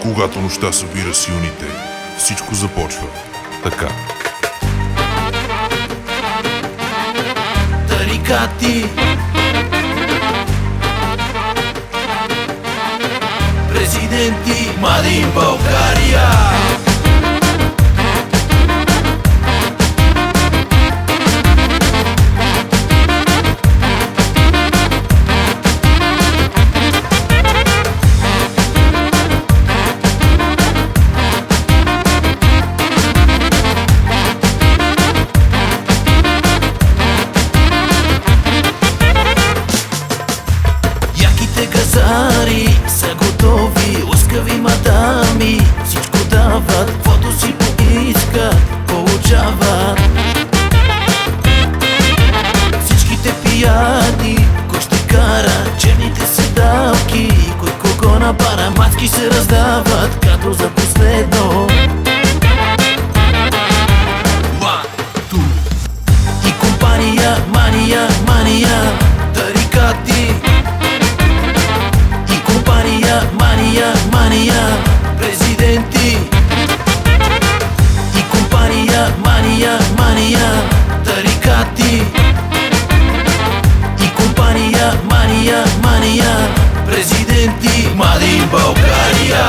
Когато нощта събира силните, всичко започва така. Тарикати, президенти, Млади България. Газари са готови, лъскави мадами, всичко дават, каквото си поискат, получават. Всичките пияни, кой ще кара черните седалки, кой кого напара, маски се раздават, като за последно. И компания, мания, мания, тарикати. Мания, мания, президенти. И компания, мания, мания, тарикати. И компания, мания, мания, президенти, Млади България.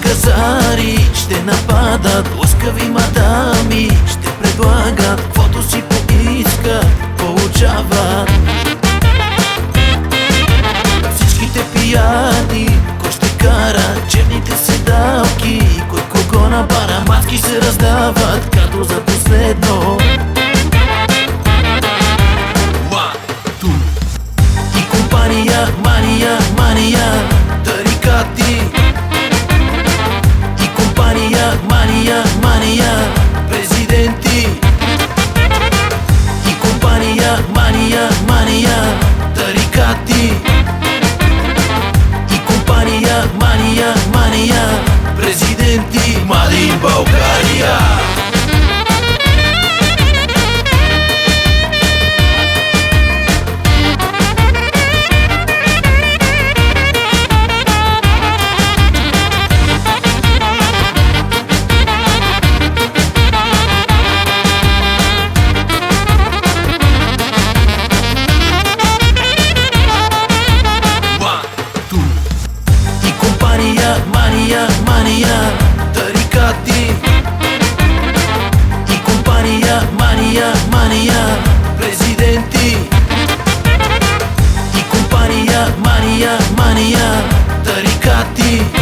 Газари ще нападат, лъскави мадами ще предлагат, каквото си поискат, получават. Всичките пияни, кой ще кара черните седалки, кой кого набара, маски се раздават, като за последно. И компания, мания, мания, тарикати. Мания, мания, президенти. И компания, мания, мания, тарикати. И компания, мания, мания, президенти, Млади България. Мания, мания, тарикати. И компания, мания, мания, президенти. И компания, мания, мания, тарикати.